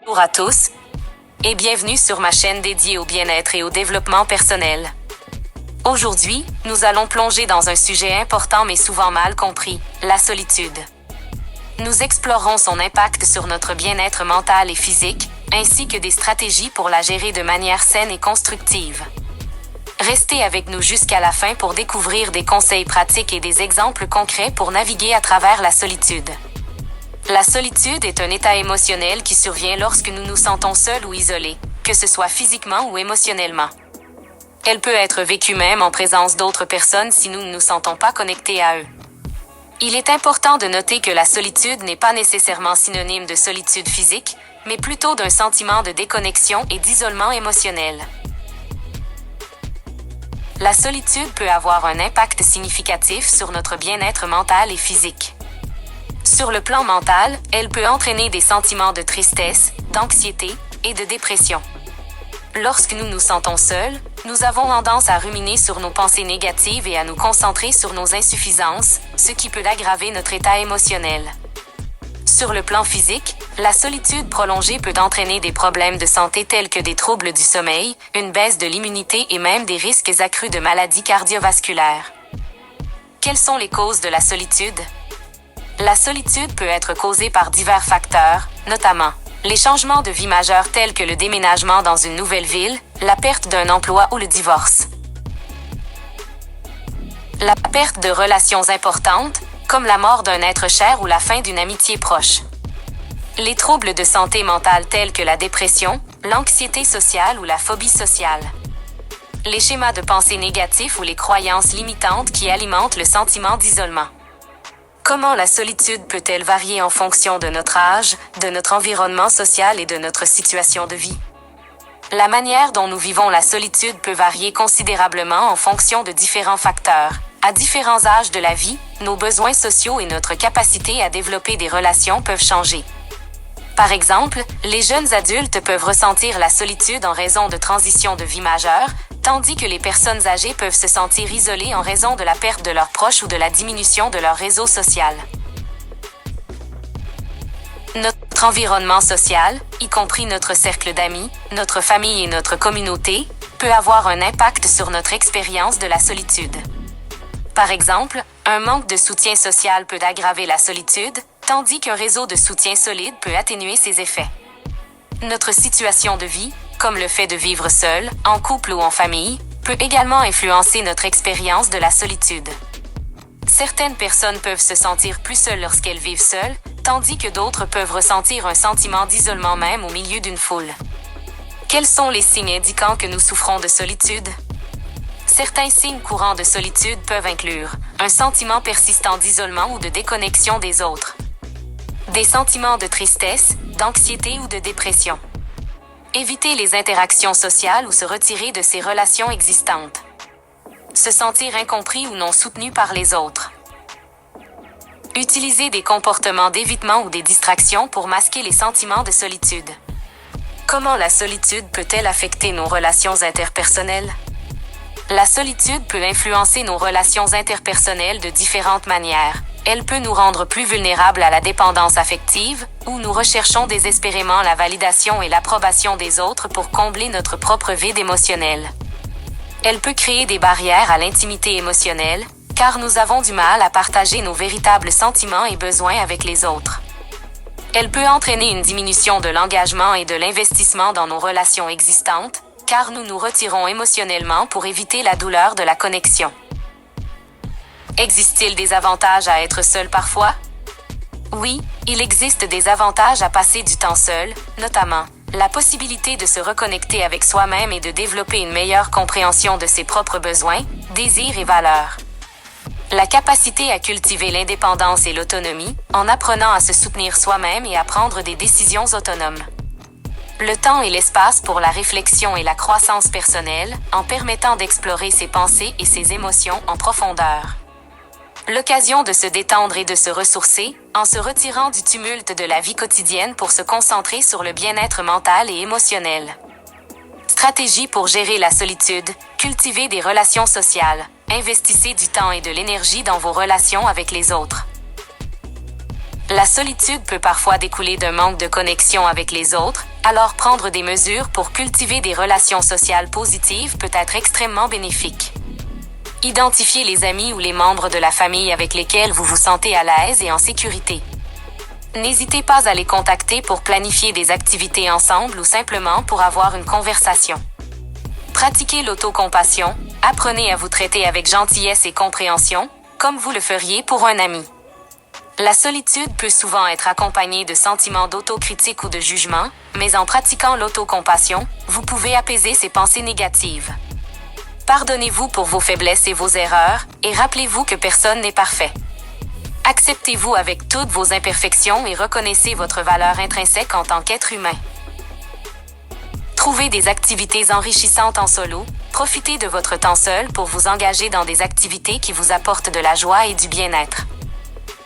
Bonjour à tous et bienvenue sur ma chaîne dédiée au bien-être et au développement personnel. Aujourd'hui, nous allons plonger dans un sujet important mais souvent mal compris, la solitude. Nous explorerons son impact sur notre bien-être mental et physique, ainsi que des stratégies pour la gérer de manière saine et constructive. Restez avec nous jusqu'à la fin pour découvrir des conseils pratiques et des exemples concrets pour naviguer à travers la solitude. La solitude est un état émotionnel qui survient lorsque nous nous sentons seuls ou isolés, que ce soit physiquement ou émotionnellement. Elle peut être vécue même en présence d'autres personnes si nous ne nous sentons pas connectés à eux. Il est important de noter que la solitude n'est pas nécessairement synonyme de solitude physique, mais plutôt d'un sentiment de déconnexion et d'isolement émotionnel. La solitude peut avoir un impact significatif sur notre bien-être mental et physique. Sur le plan mental, elle peut entraîner des sentiments de tristesse, d'anxiété et de dépression. Lorsque nous nous sentons seuls, nous avons tendance à ruminer sur nos pensées négatives et à nous concentrer sur nos insuffisances, ce qui peut aggraver notre état émotionnel. Sur le plan physique, la solitude prolongée peut entraîner des problèmes de santé tels que des troubles du sommeil, une baisse de l'immunité et même des risques accrus de maladies cardiovasculaires. Quelles sont les causes de la solitude? La solitude peut être causée par divers facteurs, notamment les changements de vie majeurs tels que le déménagement dans une nouvelle ville, la perte d'un emploi ou le divorce. La perte de relations importantes, comme la mort d'un être cher ou la fin d'une amitié proche. Les troubles de santé mentale tels que la dépression, l'anxiété sociale ou la phobie sociale. Les schémas de pensée négatifs ou les croyances limitantes qui alimentent le sentiment d'isolement. Comment la solitude peut-elle varier en fonction de notre âge, de notre environnement social et de notre situation de vie? La manière dont nous vivons la solitude peut varier considérablement en fonction de différents facteurs. À différents âges de la vie, nos besoins sociaux et notre capacité à développer des relations peuvent changer. Par exemple, les jeunes adultes peuvent ressentir la solitude en raison de transitions de vie majeures, tandis que les personnes âgées peuvent se sentir isolées en raison de la perte de leurs proches ou de la diminution de leur réseau social. Notre environnement social, y compris notre cercle d'amis, notre famille et notre communauté, peut avoir un impact sur notre expérience de la solitude. Par exemple, un manque de soutien social peut aggraver la solitude, tandis qu'un réseau de soutien solide peut atténuer ses effets. Notre situation de vie, comme le fait de vivre seul, en couple ou en famille, peut également influencer notre expérience de la solitude. Certaines personnes peuvent se sentir plus seules lorsqu'elles vivent seules, tandis que d'autres peuvent ressentir un sentiment d'isolement même au milieu d'une foule. Quels sont les signes indiquant que nous souffrons de solitude? Certains signes courants de solitude peuvent inclure un sentiment persistant d'isolement ou de déconnexion des autres, des sentiments de tristesse, d'anxiété ou de dépression. Éviter les interactions sociales ou se retirer de ses relations existantes. Se sentir incompris ou non soutenu par les autres. Utiliser des comportements d'évitement ou des distractions pour masquer les sentiments de solitude. Comment la solitude peut-elle affecter nos relations interpersonnelles? La solitude peut influencer nos relations interpersonnelles de différentes manières. Elle peut nous rendre plus vulnérables à la dépendance affective, où nous recherchons désespérément la validation et l'approbation des autres pour combler notre propre vide émotionnel. Elle peut créer des barrières à l'intimité émotionnelle, car nous avons du mal à partager nos véritables sentiments et besoins avec les autres. Elle peut entraîner une diminution de l'engagement et de l'investissement dans nos relations existantes, car nous nous retirons émotionnellement pour éviter la douleur de la connexion. Existe-t-il des avantages à être seul parfois? Oui, il existe des avantages à passer du temps seul, notamment la possibilité de se reconnecter avec soi-même et de développer une meilleure compréhension de ses propres besoins, désirs et valeurs. La capacité à cultiver l'indépendance et l'autonomie, en apprenant à se soutenir soi-même et à prendre des décisions autonomes. Le temps et l'espace pour la réflexion et la croissance personnelle, en permettant d'explorer ses pensées et ses émotions en profondeur. L'occasion de se détendre et de se ressourcer, en se retirant du tumulte de la vie quotidienne pour se concentrer sur le bien-être mental et émotionnel. Stratégie pour gérer la solitude, cultivez des relations sociales, investissez du temps et de l'énergie dans vos relations avec les autres. La solitude peut parfois découler d'un manque de connexion avec les autres, Alors prendre des mesures pour cultiver des relations sociales positives peut être extrêmement bénéfique. Identifiez les amis ou les membres de la famille avec lesquels vous vous sentez à l'aise et en sécurité. N'hésitez pas à les contacter pour planifier des activités ensemble ou simplement pour avoir une conversation. Pratiquez l'autocompassion, apprenez à vous traiter avec gentillesse et compréhension, comme vous le feriez pour un ami. La solitude peut souvent être accompagnée de sentiments d'autocritique ou de jugement, mais en pratiquant l'autocompassion, vous pouvez apaiser ces pensées négatives. Pardonnez-vous pour vos faiblesses et vos erreurs, et rappelez-vous que personne n'est parfait. Acceptez-vous avec toutes vos imperfections et reconnaissez votre valeur intrinsèque en tant qu'être humain. Trouvez des activités enrichissantes en solo, profitez de votre temps seul pour vous engager dans des activités qui vous apportent de la joie et du bien-être.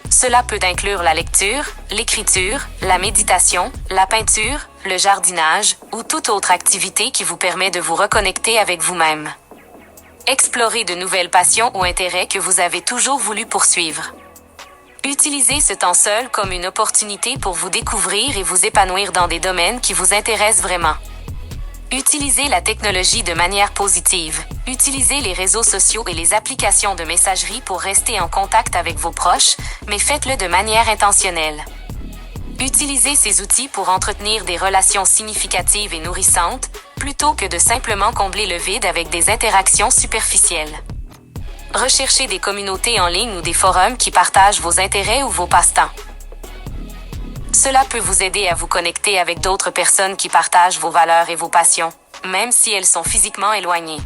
Cela peut inclure la lecture, l'écriture, la méditation, la peinture, le jardinage ou toute autre activité qui vous permet de vous reconnecter avec vous-même. Explorez de nouvelles passions ou intérêts que vous avez toujours voulu poursuivre. Utilisez ce temps seul comme une opportunité pour vous découvrir et vous épanouir dans des domaines qui vous intéressent vraiment. Utilisez la technologie de manière positive. Utilisez les réseaux sociaux et les applications de messagerie pour rester en contact avec vos proches, mais faites-le de manière intentionnelle. Utilisez ces outils pour entretenir des relations significatives et nourrissantes, plutôt que de simplement combler le vide avec des interactions superficielles. Recherchez des communautés en ligne ou des forums qui partagent vos intérêts ou vos passe-temps. Cela peut vous aider à vous connecter avec d'autres personnes qui partagent vos valeurs et vos passions, même si elles sont physiquement éloignées.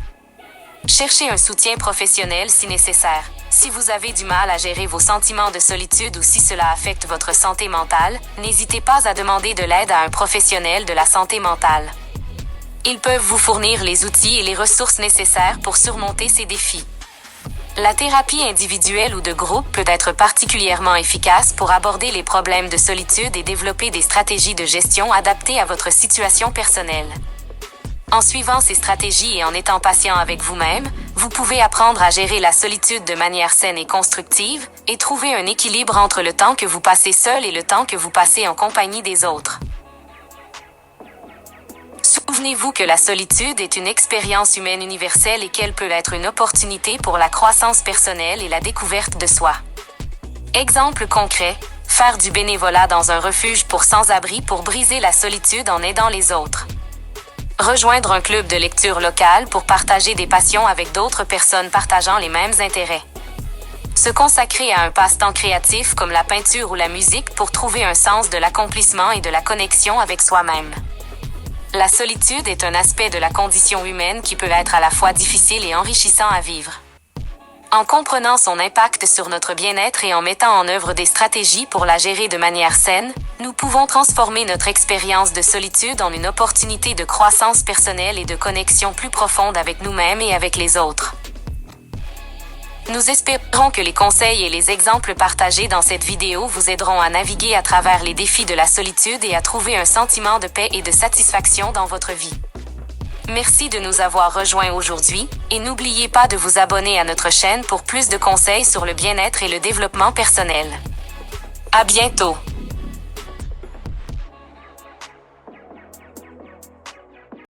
Cherchez un soutien professionnel si nécessaire. Si vous avez du mal à gérer vos sentiments de solitude ou si cela affecte votre santé mentale, n'hésitez pas à demander de l'aide à un professionnel de la santé mentale. Ils peuvent vous fournir les outils et les ressources nécessaires pour surmonter ces défis. La thérapie individuelle ou de groupe peut être particulièrement efficace pour aborder les problèmes de solitude et développer des stratégies de gestion adaptées à votre situation personnelle. En suivant ces stratégies et en étant patient avec vous-même, vous pouvez apprendre à gérer la solitude de manière saine et constructive et trouver un équilibre entre le temps que vous passez seul et le temps que vous passez en compagnie des autres. Souvenez-vous que la solitude est une expérience humaine universelle et qu'elle peut être une opportunité pour la croissance personnelle et la découverte de soi. Exemple concret, faire du bénévolat dans un refuge pour sans-abri pour briser la solitude en aidant les autres. Rejoindre un club de lecture local pour partager des passions avec d'autres personnes partageant les mêmes intérêts. Se consacrer à un passe-temps créatif comme la peinture ou la musique pour trouver un sens de l'accomplissement et de la connexion avec soi-même. La solitude est un aspect de la condition humaine qui peut être à la fois difficile et enrichissant à vivre. En comprenant son impact sur notre bien-être et en mettant en œuvre des stratégies pour la gérer de manière saine, nous pouvons transformer notre expérience de solitude en une opportunité de croissance personnelle et de connexion plus profonde avec nous-mêmes et avec les autres. Nous espérons que les conseils et les exemples partagés dans cette vidéo vous aideront à naviguer à travers les défis de la solitude et à trouver un sentiment de paix et de satisfaction dans votre vie. Merci de nous avoir rejoints aujourd'hui et n'oubliez pas de vous abonner à notre chaîne pour plus de conseils sur le bien-être et le développement personnel. À bientôt!